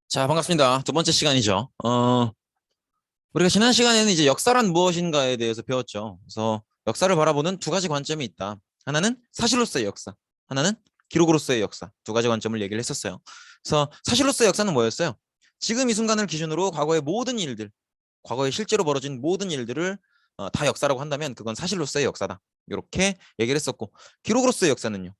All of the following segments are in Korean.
자, 반갑습니다. 두 번째 시간이죠. 우리가 지난 시간에는 이제 역사란 무엇인가에 대해서 배웠죠. 그래서 역사를 바라보는 두 가지 관점이 있다. 하나는 사실로서의 역사, 하나는 기록으로서의 역사. 두 가지 관점을 얘기를 했었어요. 그래서 사실로서의 역사는 뭐였어요? 지금 이 순간을 기준으로 과거의 모든 일들, 과거에 실제로 벌어진 모든 일들을 다 역사라고 한다면 그건 사실로서의 역사다. 이렇게 얘기를 했었고, 기록으로서의 역사는요.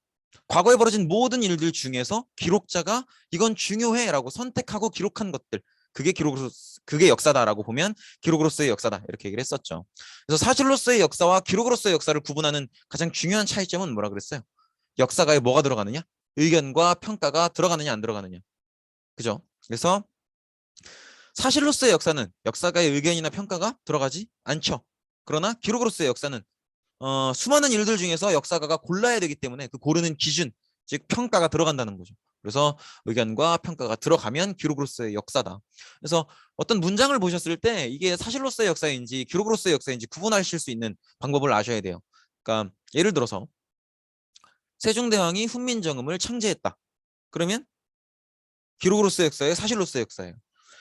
과거에 벌어진 모든 일들 중에서 기록자가 이건 중요해라고 선택하고 기록한 것들, 그게 기록으로 그게 역사다라고 보면 기록으로서의 역사다 이렇게 얘기를 했었죠. 그래서 사실로서의 역사와 기록으로서의 역사를 구분하는 가장 중요한 차이점은 뭐라 그랬어요? 역사가에 뭐가 들어가느냐? 의견과 평가가 들어가느냐 안 들어가느냐. 그죠? 그래서 사실로서의 역사는 역사가의 의견이나 평가가 들어가지 않죠. 그러나 기록으로서의 역사는 수많은 일들 중에서 역사가가 골라야 되기 때문에 그 고르는 기준, 즉 평가가 들어간다는 거죠. 그래서 의견과 평가가 들어가면 기록으로서의 역사다. 그래서 어떤 문장을 보셨을 때 이게 사실로서의 역사인지 기록으로서의 역사인지 구분하실 수 있는 방법을 아셔야 돼요. 그러니까 예를 들어서 세종대왕이 훈민정음을 창제했다. 그러면 기록으로서의 역사예요, 사실로서의 역사예요.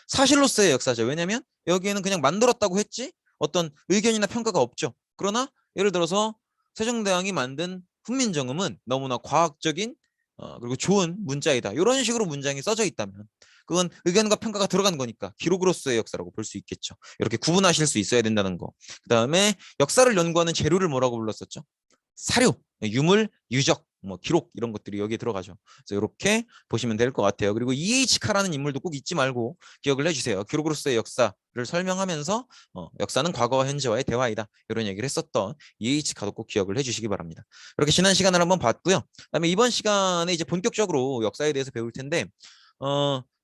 사실로서의 역사죠. 왜냐하면 여기에는 그냥 만들었다고 했지 어떤 의견이나 평가가 없죠. 그러나 예를 들어서 세종대왕이 만든 훈민정음은 너무나 과학적인 그리고 좋은 문자이다. 이런 식으로 문장이 써져 있다면 그건 의견과 평가가 들어간 거니까 기록으로서의 역사라고 볼 수 있겠죠. 이렇게 구분하실 수 있어야 된다는 거. 그다음에 역사를 연구하는 재료를 뭐라고 불렀었죠? 사료, 유물, 유적, 뭐 기록 이런 것들이 여기에 들어가죠. 그래서 이렇게 보시면 될 것 같아요. 그리고 E.H. 카라는 인물도 꼭 잊지 말고 기억을 해주세요. 기록으로서의 역사를 설명하면서 역사는 과거와 현재와의 대화이다. 이런 얘기를 했었던 E.H. 카도 꼭 기억을 해주시기 바랍니다. 이렇게 지난 시간을 한번 봤고요. 그다음에 이번 시간에 이제 본격적으로 역사에 대해서 배울 텐데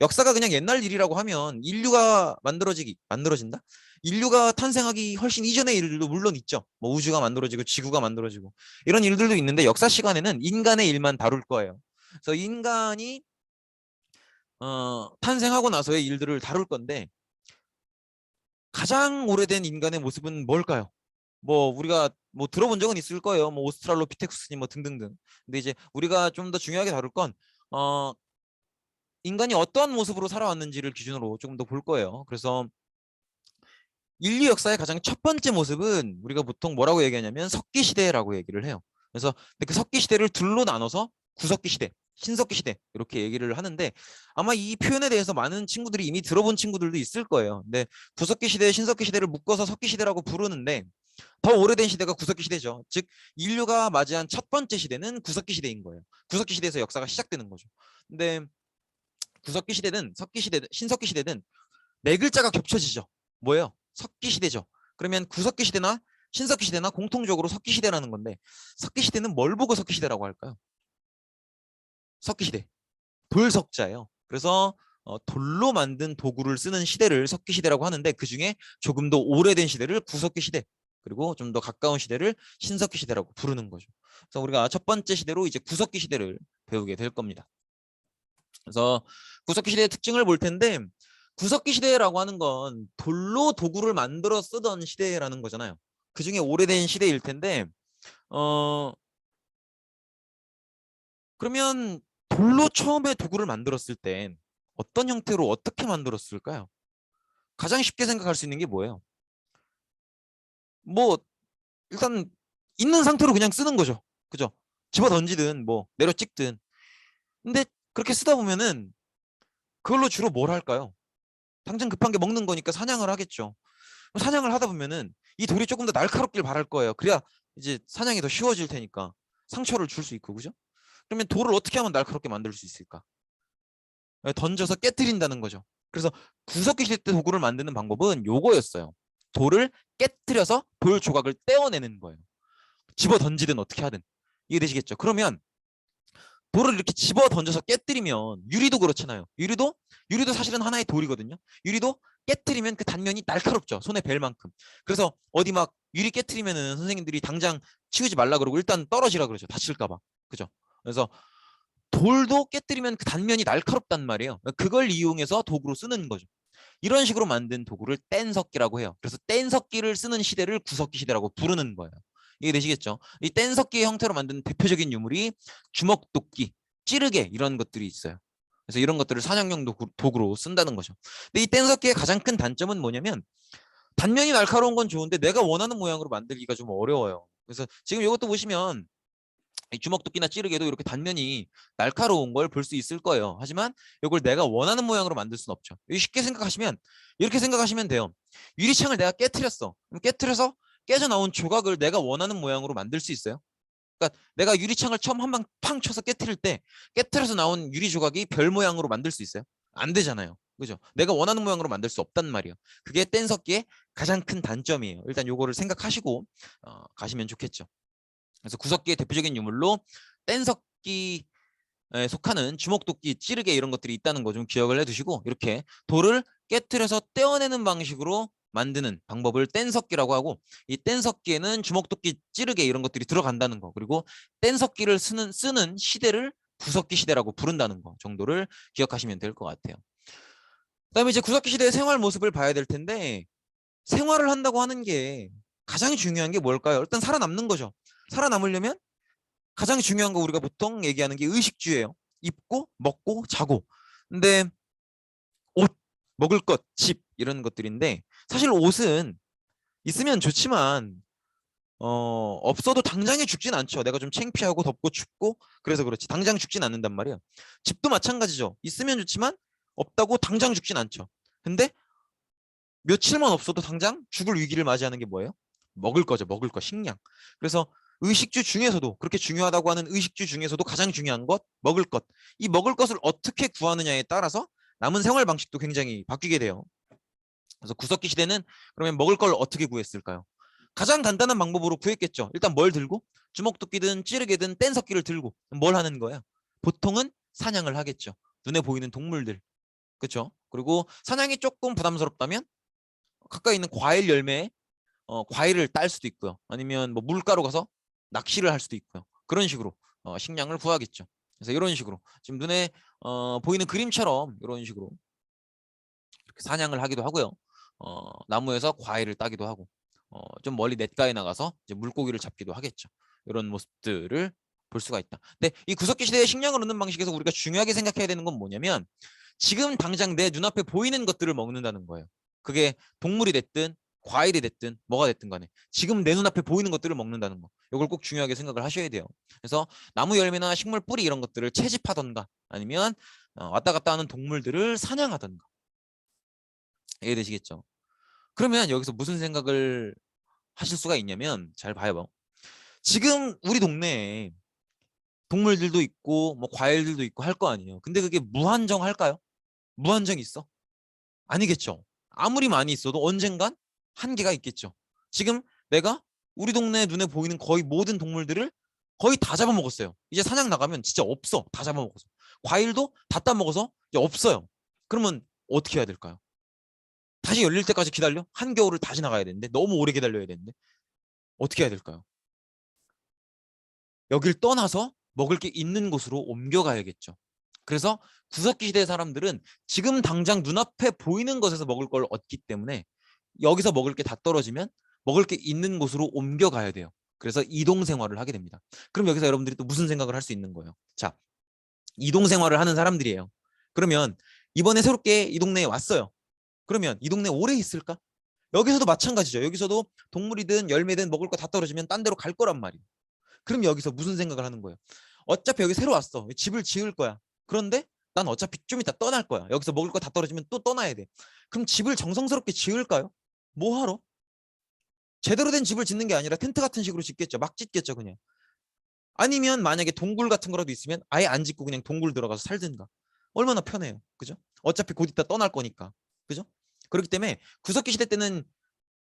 역사가 그냥 옛날 일이라고 하면 인류가 만들어진다? 인류가 탄생하기 훨씬 이전의 일들도 물론 있죠. 뭐 우주가 만들어지고 지구가 만들어지고 이런 일들도 있는데 역사 시간에는 인간의 일만 다룰 거예요. 그래서 인간이 탄생하고 나서의 일들을 다룰 건데 가장 오래된 인간의 모습은 뭘까요? 뭐 우리가 뭐 들어본 적은 있을 거예요. 뭐 오스트랄로피테쿠스니 뭐 등등등. 근데 이제 우리가 좀 더 중요하게 다룰 건 인간이 어떠한 모습으로 살아왔는지를 기준으로 조금 더 볼 거예요. 그래서 인류 역사의 가장 첫 번째 모습은 우리가 보통 뭐라고 얘기하냐면 석기 시대라고 얘기를 해요. 그래서 그 석기 시대를 둘로 나눠서 구석기 시대, 신석기 시대 이렇게 얘기를 하는데 아마 이 표현에 대해서 많은 친구들이 이미 들어본 친구들도 있을 거예요. 근데 구석기 시대, 신석기 시대를 묶어서 석기 시대라고 부르는데 더 오래된 시대가 구석기 시대죠. 즉 인류가 맞이한 첫 번째 시대는 구석기 시대인 거예요. 구석기 시대에서 역사가 시작되는 거죠. 근데 구석기 시대든 석기 시대든 신석기 시대든 네 글자가 겹쳐지죠. 뭐예요? 석기 시대죠. 그러면 구석기 시대나 신석기 시대나 공통적으로 석기 시대라는 건데 석기 시대는 뭘 보고 석기 시대라고 할까요? 석기 시대. 돌석자예요. 그래서 돌로 만든 도구를 쓰는 시대를 석기 시대라고 하는데 그중에 조금 더 오래된 시대를 구석기 시대 그리고 좀 더 가까운 시대를 신석기 시대라고 부르는 거죠. 그래서 우리가 첫 번째 시대로 이제 구석기 시대를 배우게 될 겁니다. 그래서 구석기 시대의 특징을 볼 텐데 구석기 시대라고 하는 건 돌로 도구를 만들어 쓰던 시대라는 거잖아요. 그중에 오래된 시대일 텐데 그러면 돌로 처음에 도구를 만들었을 땐 어떤 형태로 어떻게 만들었을까요? 가장 쉽게 생각할 수 있는 게 뭐예요? 뭐 일단 있는 상태로 그냥 쓰는 거죠. 그죠? 집어 던지든 뭐 내려 찍든. 근데 그렇게 쓰다 보면은 그걸로 주로 뭘 할까요? 당장 급한 게 먹는 거니까 사냥을 하겠죠. 사냥을 하다 보면은 이 돌이 조금 더 날카롭길 바랄 거예요. 그래야 이제 사냥이 더 쉬워질 테니까 상처를 줄 수 있고 그죠? 그러면 돌을 어떻게 하면 날카롭게 만들 수 있을까? 던져서 깨뜨린다는 거죠. 그래서 구석기 시대 때 도구를 만드는 방법은 요거였어요. 돌을 깨뜨려서 돌 조각을 떼어내는 거예요. 집어 던지든 어떻게 하든 이해되시겠죠? 그러면 돌을 이렇게 집어 던져서 깨뜨리면 유리도 그렇잖아요. 유리도 사실은 하나의 돌이거든요. 유리도 깨뜨리면 그 단면이 날카롭죠. 손에 벨 만큼. 그래서 어디 막 유리 깨뜨리면은 선생님들이 당장 치우지 말라 그러고 일단 떨어지라 그러죠. 다칠까 봐. 그죠? 그래서 돌도 깨뜨리면 그 단면이 날카롭단 말이에요. 그걸 이용해서 도구로 쓰는 거죠. 이런 식으로 만든 도구를 뗀석기라고 해요. 그래서 뗀석기를 쓰는 시대를 구석기 시대라고 부르는 거예요. 이게 되시겠죠? 이 뗀석기의 형태로 만든 대표적인 유물이 주먹도끼, 찌르개 이런 것들이 있어요. 그래서 이런 것들을 사냥용 도구로 쓴다는 거죠. 근데 이 뗀석기의 가장 큰 단점은 뭐냐면 단면이 날카로운 건 좋은데 내가 원하는 모양으로 만들기가 좀 어려워요. 그래서 지금 이것도 보시면 주먹도끼나 찌르개도 이렇게 단면이 날카로운 걸 볼 수 있을 거예요. 하지만 이걸 내가 원하는 모양으로 만들 수는 없죠. 쉽게 생각하시면 이렇게 생각하시면 돼요. 유리창을 내가 깨트렸어. 그럼 깨트려서 깨져 나온 조각을 내가 원하는 모양으로 만들 수 있어요. 그러니까 내가 유리창을 처음 한 방 팡 쳐서 깨트릴 때 깨트려서 나온 유리 조각이 별 모양으로 만들 수 있어요? 안 되잖아요. 그죠? 내가 원하는 모양으로 만들 수 없단 말이에요. 그게 뗀석기의 가장 큰 단점이에요. 일단 요거를 생각하시고 가시면 좋겠죠. 그래서 구석기의 대표적인 유물로 뗀석기에 속하는 주먹도끼, 찌르개 이런 것들이 있다는 거 좀 기억을 해두시고 이렇게 돌을 깨트려서 떼어내는 방식으로 만드는 방법을 뗀석기라고 하고 이 뗀석기에는 주먹도끼, 찌르개 이런 것들이 들어간다는 거 그리고 뗀석기를 쓰는 시대를 구석기 시대라고 부른다는 거 정도를 기억하시면 될 것 같아요. 그다음에 이제 구석기 시대의 생활 모습을 봐야 될 텐데 생활을 한다고 하는 게 가장 중요한 게 뭘까요? 일단 살아남는 거죠. 살아남으려면 가장 중요한 거 우리가 보통 얘기하는 게 의식주예요. 입고 먹고 자고. 근데 옷, 먹을 것, 집 이런 것들인데 사실 옷은 있으면 좋지만 없어도 당장에 죽진 않죠. 내가 좀 창피하고 덥고 춥고 그래서 그렇지. 당장 죽진 않는단 말이에요. 집도 마찬가지죠. 있으면 좋지만 없다고 당장 죽진 않죠. 근데 며칠만 없어도 당장 죽을 위기를 맞이하는 게 뭐예요? 먹을 거죠. 먹을 거, 식량. 그래서 의식주 중에서도 그렇게 중요하다고 하는 의식주 중에서도 가장 중요한 것, 먹을 것. 이 먹을 것을 어떻게 구하느냐에 따라서 남은 생활 방식도 굉장히 바뀌게 돼요. 그래서 구석기 시대는 그러면 먹을 걸 어떻게 구했을까요? 가장 간단한 방법으로 구했겠죠. 일단 뭘 들고? 주먹도끼든 찌르개든 뗀석기를 들고 뭘 하는 거야? 보통은 사냥을 하겠죠. 눈에 보이는 동물들. 그렇죠? 그리고 사냥이 조금 부담스럽다면 가까이 있는 과일 열매에 과일을 딸 수도 있고요. 아니면 뭐 물가로 가서 낚시를 할 수도 있고요. 그런 식으로 식량을 구하겠죠. 그래서 이런 식으로 지금 눈에 보이는 그림처럼 이런 식으로 이렇게 사냥을 하기도 하고요. 나무에서 과일을 따기도 하고 좀 멀리 냇가에 나가서 이제 물고기를 잡기도 하겠죠. 이런 모습들을 볼 수가 있다. 근데 이 구석기 시대의 식량을 얻는 방식에서 우리가 중요하게 생각해야 되는 건 뭐냐면 지금 당장 내 눈앞에 보이는 것들을 먹는다는 거예요. 그게 동물이 됐든 과일이 됐든 뭐가 됐든 간에 지금 내 눈앞에 보이는 것들을 먹는다는 거. 이걸 꼭 중요하게 생각을 하셔야 돼요. 그래서 나무 열매나 식물 뿌리 이런 것들을 채집하던가 아니면 왔다 갔다 하는 동물들을 사냥하던가. 이해되시겠죠? 그러면 여기서 무슨 생각을 하실 수가 있냐면 잘 봐요. 지금 우리 동네에 동물들도 있고 뭐 과일들도 있고 할 거 아니에요. 근데 그게 무한정할까요? 무한정 있어? 아니겠죠. 아무리 많이 있어도 언젠간 한계가 있겠죠. 지금 내가 우리 동네 눈에 보이는 거의 모든 동물들을 거의 다 잡아먹었어요. 이제 사냥 나가면 진짜 없어. 다 잡아먹어서. 과일도 다 따먹어서 이제 없어요. 그러면 어떻게 해야 될까요? 다시 열릴 때까지 기다려? 한겨울을 다시 나가야 되는데 너무 오래 기다려야 되는데 어떻게 해야 될까요? 여길 떠나서 먹을 게 있는 곳으로 옮겨가야겠죠. 그래서 구석기 시대 사람들은 지금 당장 눈앞에 보이는 것에서 먹을 걸 얻기 때문에 여기서 먹을 게 다 떨어지면 먹을 게 있는 곳으로 옮겨가야 돼요. 그래서 이동 생활을 하게 됩니다. 그럼 여기서 여러분들이 또 무슨 생각을 할 수 있는 거예요? 자, 이동 생활을 하는 사람들이에요. 그러면 이번에 새롭게 이 동네에 왔어요. 그러면 이 동네에 오래 있을까? 여기서도 마찬가지죠. 여기서도 동물이든 열매든 먹을 거 다 떨어지면 딴 데로 갈 거란 말이에요. 그럼 여기서 무슨 생각을 하는 거예요? 어차피 여기 새로 왔어. 집을 지을 거야. 그런데 난 어차피 좀 이따 떠날 거야. 여기서 먹을 거 다 떨어지면 또 떠나야 돼. 그럼 집을 정성스럽게 지을까요? 뭐 하러? 제대로 된 집을 짓는 게 아니라 텐트 같은 식으로 짓겠죠. 막 짓겠죠, 그냥. 아니면 만약에 동굴 같은 거라도 있으면 아예 안 짓고 그냥 동굴 들어가서 살든가. 얼마나 편해요. 그죠? 어차피 곧 이따 떠날 거니까. 그죠? 그렇기 때문에 구석기 시대 때는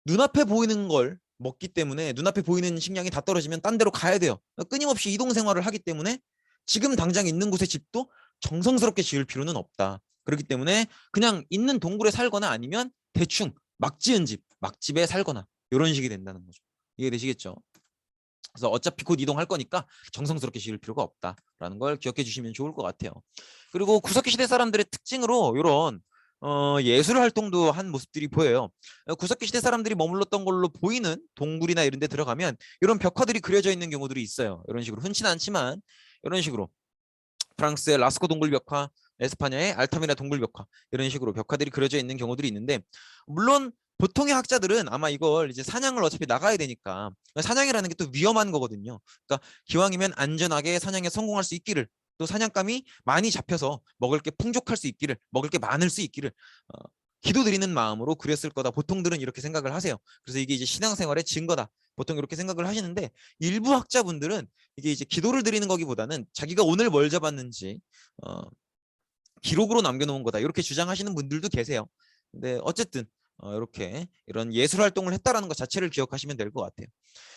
눈앞에 보이는 걸 먹기 때문에 눈앞에 보이는 식량이 다 떨어지면 딴 데로 가야 돼요. 끊임없이 이동 생활을 하기 때문에 지금 당장 있는 곳의 집도 정성스럽게 지을 필요는 없다. 그렇기 때문에 그냥 있는 동굴에 살거나 아니면 대충 막 지은 집, 막집에 살거나 이런 식이 된다는 거죠. 이해되시겠죠? 그래서 어차피 곧 이동할 거니까 정성스럽게 지을 필요가 없다라는 걸 기억해 주시면 좋을 것 같아요. 그리고 구석기 시대 사람들의 특징으로 이런 예술 활동도 한 모습들이 보여요. 구석기 시대 사람들이 머물렀던 걸로 보이는 동굴이나 이런 데 들어가면 이런 벽화들이 그려져 있는 경우들이 있어요. 이런 식으로 흔치는 않지만 이런 식으로 프랑스의 라스코 동굴 벽화, 에스파냐의 알타미라 동굴벽화 이런 식으로 벽화들이 그려져 있는 경우들이 있는데 물론 보통의 학자들은 아마 이걸 이제 사냥을 어차피 나가야 되니까 사냥이라는 게 또 위험한 거거든요. 그러니까 기왕이면 안전하게 사냥에 성공할 수 있기를 또 사냥감이 많이 잡혀서 먹을 게 풍족할 수 있기를 먹을 게 많을 수 있기를 기도드리는 마음으로 그렸을 거다. 보통들은 이렇게 생각을 하세요. 그래서 이게 이제 신앙생활의 증거다. 보통 이렇게 생각을 하시는데 일부 학자분들은 이게 이제 기도를 드리는 거기보다는 자기가 오늘 뭘 잡았는지 기록으로 남겨놓은 거다. 이렇게 주장하시는 분들도 계세요. 근데 어쨌든 이렇게 이런 예술 활동을 했다라는 것 자체를 기억하시면 될 것 같아요.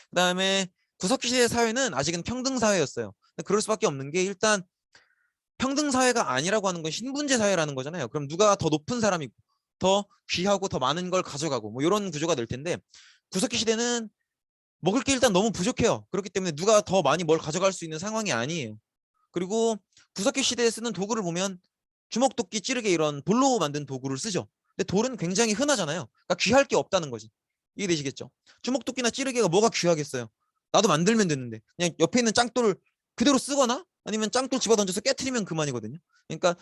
그다음에 구석기 시대 사회는 아직은 평등 사회였어요. 그럴 수밖에 없는 게 일단 평등 사회가 아니라고 하는 건 신분제 사회라는 거잖아요. 그럼 누가 더 높은 사람이고 더 귀하고 더 많은 걸 가져가고 뭐 이런 구조가 될 텐데 구석기 시대는 먹을 게 일단 너무 부족해요. 그렇기 때문에 누가 더 많이 뭘 가져갈 수 있는 상황이 아니에요. 그리고 구석기 시대에 쓰는 도구를 보면 주먹, 도끼, 찌르개 이런 돌로 만든 도구를 쓰죠. 근데 돌은 굉장히 흔하잖아요. 그러니까 귀할 게 없다는 거지. 이해되시겠죠? 주먹, 도끼나 찌르개가 뭐가 귀하겠어요? 나도 만들면 되는데 그냥 옆에 있는 짱돌 그대로 쓰거나 아니면 짱돌 집어 던져서 깨트리면 그만이거든요. 그러니까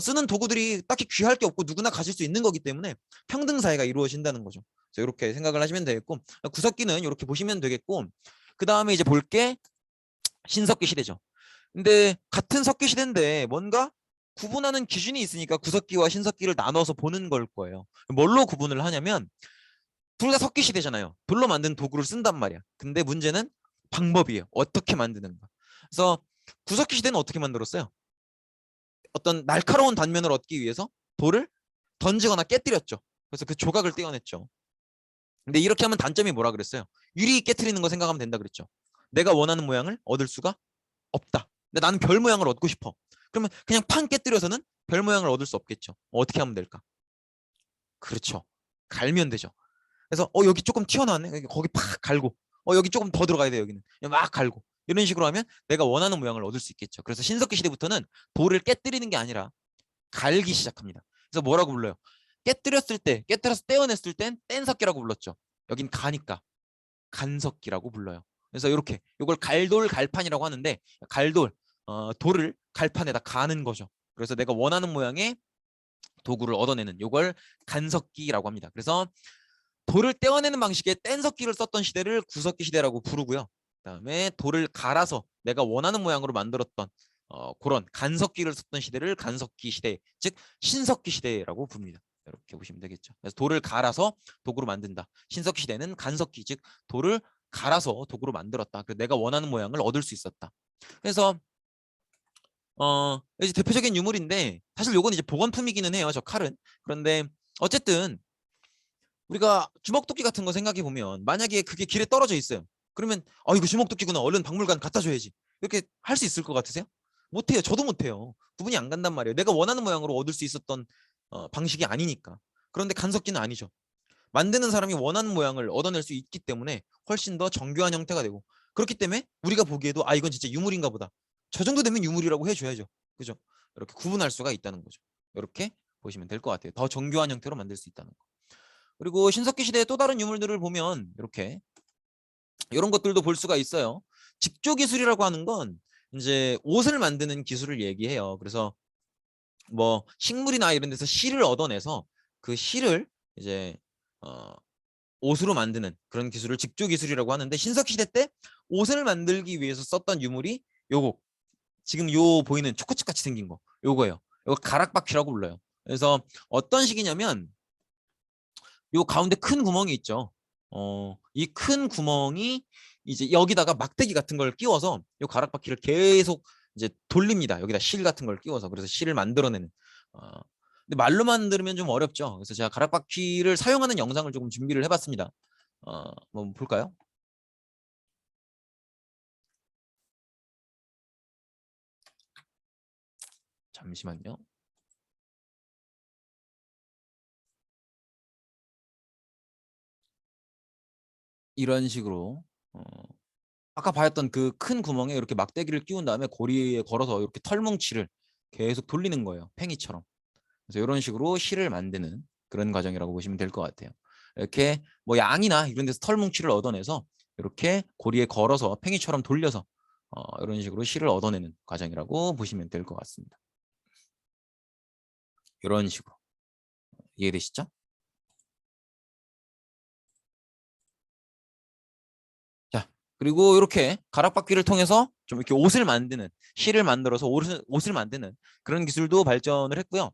쓰는 도구들이 딱히 귀할 게 없고 누구나 가질 수 있는 거기 때문에 평등 사회가 이루어진다는 거죠. 그래서 이렇게 생각을 하시면 되겠고 구석기는 이렇게 보시면 되겠고 그 다음에 이제 볼 게 신석기 시대죠. 근데 같은 석기 시대인데 뭔가 구분하는 기준이 있으니까 구석기와 신석기를 나눠서 보는 걸 거예요. 뭘로 구분을 하냐면 둘 다 석기 시대잖아요. 돌로 만든 도구를 쓴단 말이야. 근데 문제는 방법이에요. 어떻게 만드는가. 그래서 구석기 시대는 어떻게 만들었어요? 어떤 날카로운 단면을 얻기 위해서 돌을 던지거나 깨뜨렸죠. 그래서 그 조각을 떼어냈죠. 근데 이렇게 하면 단점이 뭐라 그랬어요? 유리 깨뜨리는 거 생각하면 된다 그랬죠. 내가 원하는 모양을 얻을 수가 없다. 근데 나는 별 모양을 얻고 싶어. 그러면 그냥 판 깨뜨려서는 별 모양을 얻을 수 없겠죠. 어떻게 하면 될까? 그렇죠. 갈면 되죠. 그래서 여기 조금 튀어나왔네. 거기 팍 갈고 여기 조금 더 들어가야 돼. 여기는 막 갈고 이런 식으로 하면 내가 원하는 모양을 얻을 수 있겠죠. 그래서 신석기 시대부터는 돌을 깨뜨리는 게 아니라 갈기 시작합니다. 그래서 뭐라고 불러요? 깨뜨려서 떼어냈을 땐 뗀석기라고 불렀죠. 여긴 가니까 간석기라고 불러요. 그래서 이렇게 이걸 갈돌 갈판이라고 하는데 갈돌 돌을 갈판에다 가는 거죠. 그래서 내가 원하는 모양의 도구를 얻어내는 이걸 간석기라고 합니다. 그래서 돌을 떼어내는 방식의 뗀석기를 썼던 시대를 구석기 시대라고 부르고요. 그다음에 돌을 갈아서 내가 원하는 모양으로 만들었던 그런 간석기를 썼던 시대를 간석기 시대, 즉 신석기 시대라고 부릅니다. 이렇게 보시면 되겠죠. 그래서 돌을 갈아서 도구로 만든다. 신석기 시대는 간석기, 즉 돌을 갈아서 도구로 만들었다. 그래서 내가 원하는 모양을 얻을 수 있었다. 그래서 이제 대표적인 유물인데 사실 요건 이제 보건품이기는 해요. 저 칼은. 그런데 어쨌든 우리가 주먹도끼 같은 거 생각해 보면 만약에 그게 길에 떨어져 있어요. 그러면 이거 주먹도끼구나. 얼른 박물관 갖다 줘야지. 이렇게 할 수 있을 것 같으세요? 못해요. 저도 못해요. 구분이 안 간단 말이에요. 내가 원하는 모양으로 얻을 수 있었던 방식이 아니니까. 그런데 간석기는 아니죠. 만드는 사람이 원하는 모양을 얻어낼 수 있기 때문에 훨씬 더 정교한 형태가 되고 그렇기 때문에 우리가 보기에도 이건 진짜 유물인가 보다. 저 정도 되면 유물이라고 해줘야죠. 그죠? 이렇게 구분할 수가 있다는 거죠. 이렇게 보시면 될 것 같아요. 더 정교한 형태로 만들 수 있다는 거. 그리고 신석기 시대의 또 다른 유물들을 보면 이렇게 이런 것들도 볼 수가 있어요. 직조 기술이라고 하는 건 이제 옷을 만드는 기술을 얘기해요. 그래서 뭐 식물이나 이런 데서 실을 얻어내서 그 실을 이제 옷으로 만드는 그런 기술을 직조 기술이라고 하는데 신석기 시대 때 옷을 만들기 위해서 썼던 유물이 요거 지금 요 보이는 초코칩 같이 생긴 거 요거예요. 요거 가락바퀴라고 불러요. 그래서 어떤 식이냐면 요 가운데 큰 구멍이 있죠. 이 큰 구멍이 이제 여기다가 막대기 같은 걸 끼워서 요 가락바퀴를 계속 이제 돌립니다. 여기다 실 같은 걸 끼워서 그래서 실을 만들어내는. 근데 말로만 들으면 좀 어렵죠. 그래서 제가 가락바퀴를 사용하는 영상을 조금 준비를 해봤습니다. 한번 볼까요? 잠시만요. 이런 식으로 아까 봤던 그 큰 구멍에 이렇게 막대기를 끼운 다음에 고리에 걸어서 이렇게 털뭉치를 계속 돌리는 거예요. 팽이처럼. 그래서 이런 식으로 실을 만드는 그런 과정이라고 보시면 될 것 같아요. 이렇게 뭐 양이나 이런 데서 털뭉치를 얻어내서 이렇게 고리에 걸어서 팽이처럼 돌려서 이런 식으로 실을 얻어내는 과정이라고 보시면 될 것 같습니다. 이런 식으로. 이해되시죠? 자, 그리고 이렇게 가락바퀴를 통해서 좀 이렇게 옷을 만드는, 실을 만들어서 옷을 만드는 그런 기술도 발전을 했고요.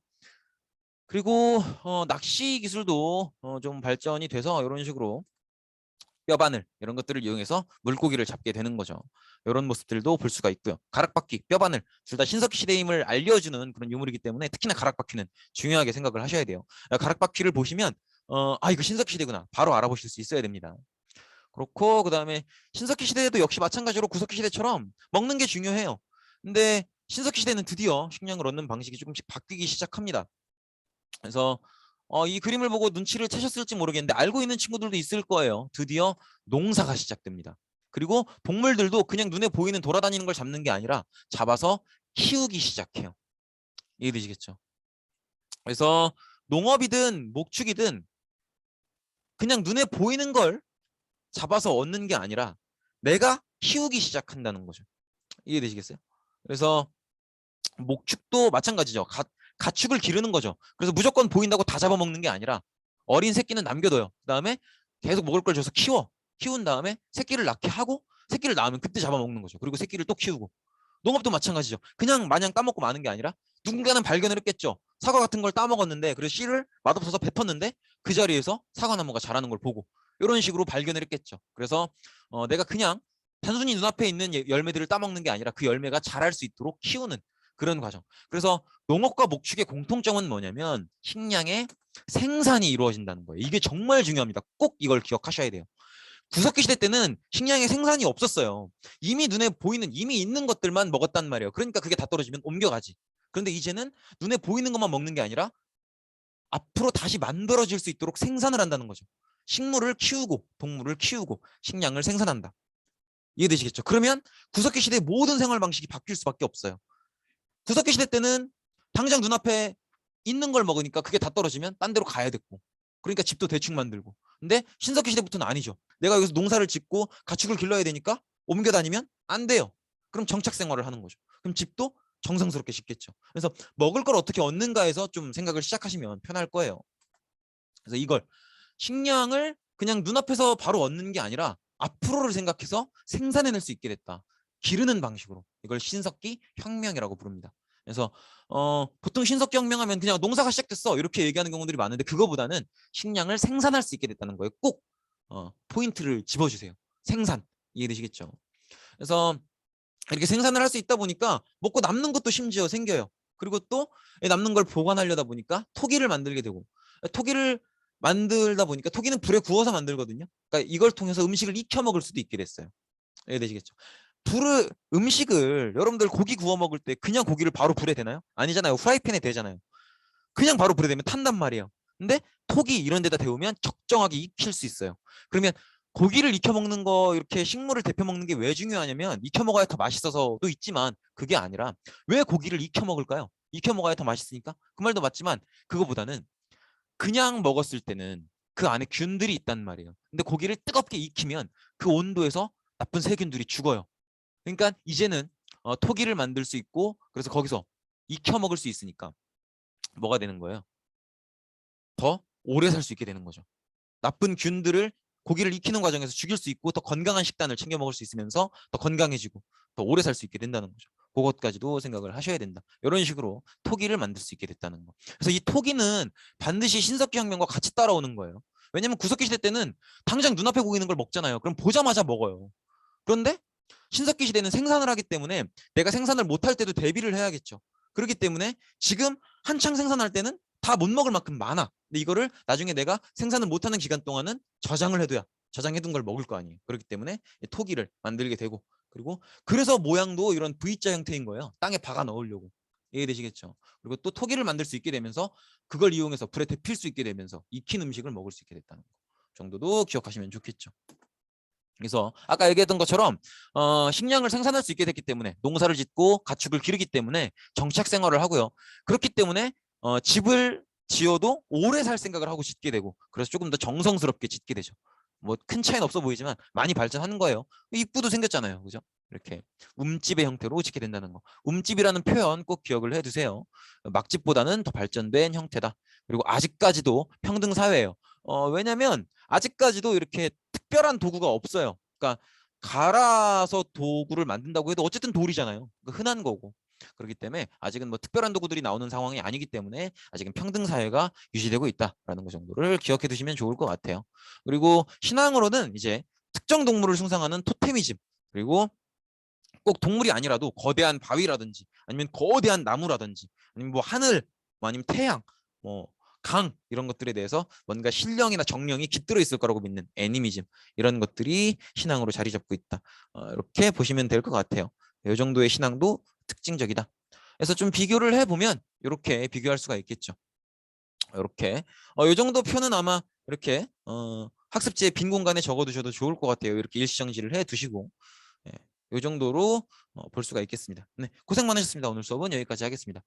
그리고 낚시 기술도 좀 발전이 돼서 이런 식으로 뼈바늘 이런 것들을 이용해서 물고기를 잡게 되는 거죠. 이런 모습들도 볼 수가 있고요. 가락바퀴, 뼈바늘 둘 다 신석기 시대임을 알려주는 그런 유물이기 때문에 특히나 가락바퀴는 중요하게 생각을 하셔야 돼요. 가락바퀴를 보시면 이거 신석기 시대구나 바로 알아보실 수 있어야 됩니다. 그렇고 그다음에 신석기 시대에도 역시 마찬가지로 구석기 시대처럼 먹는 게 중요해요. 근데 신석기 시대는 드디어 식량을 얻는 방식이 조금씩 바뀌기 시작합니다. 그래서 이 그림을 보고 눈치를 채셨을지 모르겠는데 알고 있는 친구들도 있을 거예요. 드디어 농사가 시작됩니다. 그리고 동물들도 그냥 눈에 보이는 돌아다니는 걸 잡는 게 아니라 잡아서 키우기 시작해요. 이해되시겠죠? 그래서 농업이든 목축이든 그냥 눈에 보이는 걸 잡아서 얻는 게 아니라 내가 키우기 시작한다는 거죠. 이해되시겠어요? 그래서 목축도 마찬가지죠. 가축을 기르는 거죠. 그래서 무조건 보인다고 다 잡아먹는 게 아니라 어린 새끼는 남겨둬요. 그다음에 계속 먹을 걸 줘서 키운 다음에 새끼를 낳게 하고 새끼를 낳으면 그때 잡아먹는 거죠. 그리고 새끼를 또 키우고. 농업도 마찬가지죠. 그냥 마냥 따먹고 마는 게 아니라 누군가는 발견을 했겠죠. 사과 같은 걸 따먹었는데 그래서 씨를 맛없어서 뱉었는데 그 자리에서 사과나무가 자라는 걸 보고 이런 식으로 발견을 했겠죠. 그래서 내가 그냥 단순히 눈앞에 있는 열매들을 따먹는 게 아니라 그 열매가 자랄 수 있도록 키우는 그런 과정. 그래서 농업과 목축의 공통점은 뭐냐면 식량의 생산이 이루어진다는 거예요. 이게 정말 중요합니다. 꼭 이걸 기억하셔야 돼요. 구석기 시대 때는 식량의 생산이 없었어요. 이미 눈에 보이는 이미 있는 것들만 먹었단 말이에요. 그러니까 그게 다 떨어지면 옮겨가지. 그런데 이제는 눈에 보이는 것만 먹는 게 아니라 앞으로 다시 만들어질 수 있도록 생산을 한다는 거죠. 식물을 키우고 동물을 키우고 식량을 생산한다. 이해되시겠죠? 그러면 구석기 시대의 모든 생활 방식이 바뀔 수밖에 없어요. 구석기 시대 때는 당장 눈앞에 있는 걸 먹으니까 그게 다 떨어지면 딴 데로 가야 됐고 그러니까 집도 대충 만들고. 근데 신석기 시대부터는 아니죠. 내가 여기서 농사를 짓고 가축을 길러야 되니까 옮겨 다니면 안 돼요. 그럼 정착 생활을 하는 거죠. 그럼 집도 정성스럽게 짓겠죠. 그래서 먹을 걸 어떻게 얻는가에서 좀 생각을 시작하시면 편할 거예요. 그래서 이걸 식량을 그냥 눈앞에서 바로 얻는 게 아니라 앞으로를 생각해서 생산해낼 수 있게 됐다. 기르는 방식으로. 이걸 신석기 혁명이라고 부릅니다. 그래서 보통 신석기 혁명하면 그냥 농사가 시작됐어 이렇게 얘기하는 경우들이 많은데 그거보다는 식량을 생산할 수 있게 됐다는 거예요. 꼭 포인트를 집어주세요. 생산. 이해되시겠죠? 그래서 이렇게 생산을 할 수 있다 보니까 먹고 남는 것도 심지어 생겨요. 그리고 또 남는 걸 보관하려다 보니까 토기를 만들게 되고 토기를 만들다 보니까 토기는 불에 구워서 만들거든요. 그러니까 이걸 통해서 음식을 익혀 먹을 수도 있게 됐어요. 이해되시겠죠? 음식을 여러분들 고기 구워 먹을 때 그냥 고기를 바로 불에 대나요? 아니잖아요. 후라이팬에 대잖아요. 그냥 바로 불에 대면 탄단 말이에요. 근데 톡이 이런 데다 데우면 적정하게 익힐 수 있어요. 그러면 고기를 익혀 먹는 거 이렇게 식물을 데펴 먹는 게 왜 중요하냐면 익혀 먹어야 더 맛있어서도 있지만 그게 아니라 왜 고기를 익혀 먹을까요? 익혀 먹어야 더 맛있으니까 그 말도 맞지만 그거보다는 그냥 먹었을 때는 그 안에 균들이 있단 말이에요. 근데 고기를 뜨겁게 익히면 그 온도에서 나쁜 세균들이 죽어요. 그러니까 이제는 토기를 만들 수 있고 그래서 거기서 익혀 먹을 수 있으니까 뭐가 되는 거예요? 더 오래 살 수 있게 되는 거죠. 나쁜 균들을 고기를 익히는 과정에서 죽일 수 있고 더 건강한 식단을 챙겨 먹을 수 있으면서 더 건강해지고 더 오래 살 수 있게 된다는 거죠. 그것까지도 생각을 하셔야 된다. 이런 식으로 토기를 만들 수 있게 됐다는 거. 그래서 이 토기는 반드시 신석기 혁명과 같이 따라오는 거예요. 왜냐면 구석기 시대 때는 당장 눈앞에 보이는 걸 먹잖아요. 그럼 보자마자 먹어요. 그런데 신석기 시대는 생산을 하기 때문에 내가 생산을 못할 때도 대비를 해야겠죠. 그렇기 때문에 지금 한창 생산할 때는 다 못 먹을 만큼 많아. 근데 이거를 나중에 내가 생산을 못하는 기간 동안은 저장을 해둬야 저장해둔 걸 먹을 거 아니에요. 그렇기 때문에 토기를 만들게 되고 그리고 그래서 모양도 이런 V자 형태인 거예요. 땅에 박아 넣으려고. 이해되시겠죠? 그리고 또 토기를 만들 수 있게 되면서 그걸 이용해서 불에 데필 수 있게 되면서 익힌 음식을 먹을 수 있게 됐다는 거 정도도 기억하시면 좋겠죠. 그래서 아까 얘기했던 것처럼 식량을 생산할 수 있게 됐기 때문에 농사를 짓고 가축을 기르기 때문에 정착 생활을 하고요. 그렇기 때문에 집을 지어도 오래 살 생각을 하고 짓게 되고 그래서 조금 더 정성스럽게 짓게 되죠. 뭐 큰 차이는 없어 보이지만 많이 발전하는 거예요. 입구도 생겼잖아요. 그죠? 이렇게 움집의 형태로 짓게 된다는 거. 움집이라는 표현 꼭 기억을 해두세요. 막집보다는 더 발전된 형태다. 그리고 아직까지도 평등 사회예요. 왜냐면 아직까지도 이렇게 특별한 도구가 없어요. 그러니까 갈아서 도구를 만든다고 해도 어쨌든 돌이잖아요. 흔한 거고. 그렇기 때문에 아직은 뭐 특별한 도구들이 나오는 상황이 아니기 때문에 아직은 평등 사회가 유지되고 있다라는 것 정도를 기억해 두시면 좋을 것 같아요. 그리고 신앙으로는 이제 특정 동물을 숭상하는 토테미즘, 그리고 꼭 동물이 아니라도 거대한 바위라든지 아니면 거대한 나무라든지 아니면 뭐 하늘, 뭐 아니면 태양, 뭐 강, 이런 것들에 대해서 뭔가 신령이나 정령이 깃들어 있을 거라고 믿는 애니미즘, 이런 것들이 신앙으로 자리 잡고 있다. 이렇게 보시면 될 것 같아요. 이 정도의 신앙도 특징적이다. 그래서 좀 비교를 해보면 이렇게 비교할 수가 있겠죠. 이렇게 이 정도 표는 아마 이렇게 학습지에 빈 공간에 적어두셔도 좋을 것 같아요. 이렇게 일시정지를 해두시고, 이 정도로 볼 수가 있겠습니다. 네, 고생 많으셨습니다. 오늘 수업은 여기까지 하겠습니다.